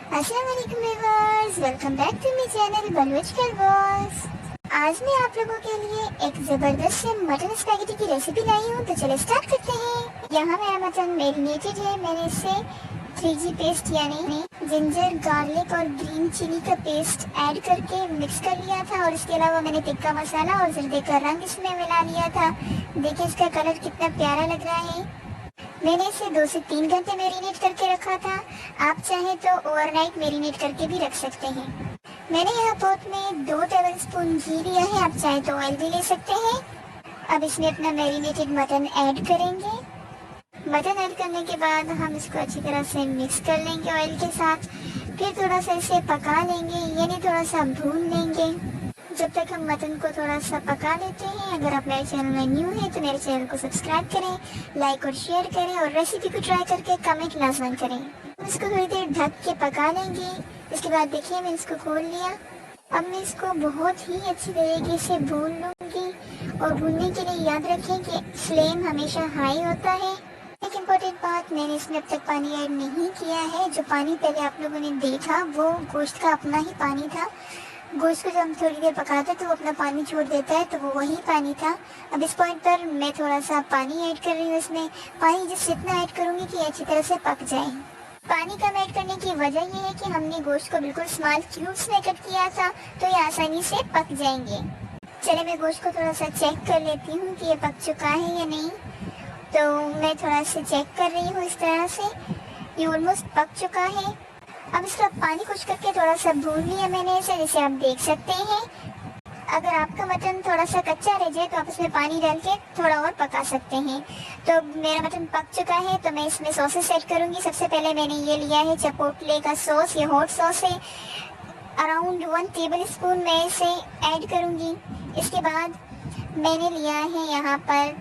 अस्सलाम वालेकुम viewers, welcome back to my channel Baloch boss. आज मैं आप लोगों के लिए एक जबरदस्त से मटन स्पैगेटी की रेसिपी लाई हूँ, तो चलो स्टार्ट करते हैं। यहाँ मेरा मटन मैरिनेटेड है। मैंने इसे 3G पेस्ट यानी जिंजर, गार्लिक और ग्रीन चिली का पेस्ट ऐड करके मिक्स कर लिया था, और इसके अलावा मैंने टिक्का मसाला और जर्दे का रंग इसमें मिला लिया था। देखिए इसका कलर कितना प्यारा लग रहा है। मैंने इसे 2 से 3 घंटे मैरिनेट करके रखा था। आप चाहें तो ओवरनाइट मैरिनेट करके भी रख सकते हैं। मैंने यहाँ पॉट में 2 टेबलस्पून घी लिया है, आप चाहें तो ऑयल भी ले सकते हैं। अब इसमें अपना मैरिनेटेड मटन ऐड करेंगे। मटन ऐड करने के बाद हम इसको अच्छी तरह से मिक्स कर लेंगे ऑयल के साथ। फिर थोड़ा सा इसे पका लेंगे, यानी थोड़ा सा भून लेंगे जब तक हम मटन को थोड़ा सा पका लेते हैं। अगर आप मेरे चैनल में न्यू हैं तो मेरे चैनल को सब्सक्राइब करें, लाइक और शेयर करें, और रेसिपी को ट्राई करके कमेंट लाजमन करें। इसको थोड़ी देर ढक के पका लेंगे। इसके बाद देखिए मैंने इसको खोल लिया। अब मैं इसको बहुत ही अच्छी तरीके से भून लूँगी, और भूनने के लिए याद रखें कि फ्लेम हमेशा हाई होता है। एक इम्पोर्टेंट बात, मैंने इसमें अब तक पानी ऐड नहीं किया है। जो पानी पहले आप लोगों ने देखा वो गोश्त का अपना ही पानी था। गोश्त को जब हम थोड़ी देर पकाते हैं तो वो अपना पानी छोड़ देता है, तो वो वही पानी था। अब इस पॉइंट पर मैं थोड़ा सा पानी ऐड कर रही हूँ। इसमें पानी जिससे इतना ऐड करूँगी कि अच्छी तरह से पक जाए। पानी कम ऐड करने की वजह ये है कि हमने गोश्त को बिल्कुल स्मॉल क्यूब्स में कट किया था, तो ये आसानी से पक जाएंगे। चले मैं गोश्त को थोड़ा सा चेक कर लेती हूँ कि ये पक चुका है या नहीं। तो मैं थोड़ा सा चेक कर रही हूँ। इस तरह से ये ऑलमोस्ट पक चुका है। अब इसका पानी खुश करके थोड़ा सा भून लिया मैंने इसे, जैसे आप देख सकते हैं। अगर आपका मटन थोड़ा सा कच्चा रह जाए तो आप इसमें पानी डाल के थोड़ा और पका सकते हैं। तो मेरा मटन पक चुका है, तो मैं इसमें सॉसेस ऐड करूंगी। सबसे पहले मैंने ये लिया है चिपोटले का सॉस, ये हॉट सॉस है। अराउंड 1 टेबल स्पून मैं इसे ऐड करूंगी। इसके बाद मैंने लिया है यहाँ पर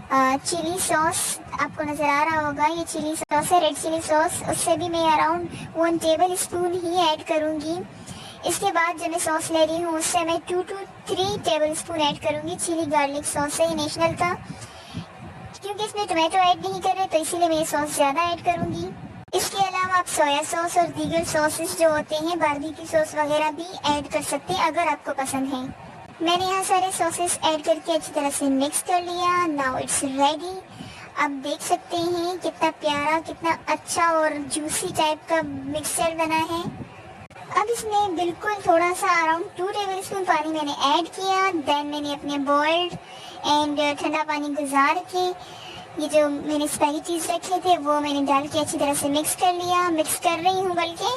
चिली सॉस, आपको नज़र आ रहा होगा ये चिली सॉस है, रेड चिली सॉस। उससे भी मैं अराउंड 1 टेबल स्पून ही ऐड करूँगी। इसके बाद जो मैं सॉस ले रही हूँ उससे मैं 2 to 3 टेबल स्पून ऐड करूँगी। चिली गार्लिक सॉस है ये नेशनल का, क्योंकि इसमें टोमेटो ऐड नहीं कर रहे तो इसीलिए मैं ये सॉस ज़्यादा ऐड करूँगी। इसके अलावा आप सोया सॉस और दीगर सॉसेस जो होते हैं, बारबेक्यू सॉस वगैरह भी ऐड कर सकते हैं अगर आपको पसंद है। मैंने यहाँ सारे सॉसेस ऐड करके अच्छी तरह से मिक्स कर लिया। Now it's ready. आप देख सकते हैं कितना प्यारा, कितना अच्छा और जूसी टाइप का मिक्सचर बना है। अब इसमें बिल्कुल थोड़ा सा अराउंड 2 टेबल स्पून पानी मैंने ऐड किया। देन मैंने अपने बॉइल्ड एंड ठंडा पानी गुजार के ये जो मैंने स्पैगेटीज रखे थे वो मैंने डाल के अच्छी तरह से मिक्स कर लिया। मिक्स कर रही हूँ, बल्कि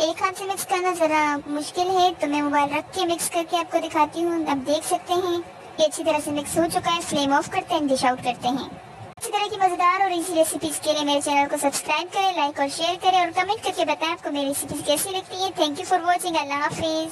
एक हाथ से मिक्स करना ज़रा मुश्किल है, तो मैं मोबाइल रख के मिक्स करके आपको दिखाती हूँ। अब देख सकते हैं ये अच्छी तरह से मिक्स हो चुका है। फ्लेम ऑफ करते हैं, डिश आउट करते हैं। इसी तरह की मज़ेदार और इजी रेसिपीज़ के लिए मेरे चैनल को सब्सक्राइब करें, लाइक और शेयर करें, और कमेंट करके बताएं आपको मेरी रेसिपीज़ कैसी लगती है। Thank you for watching. अल्लाह हाफिज़।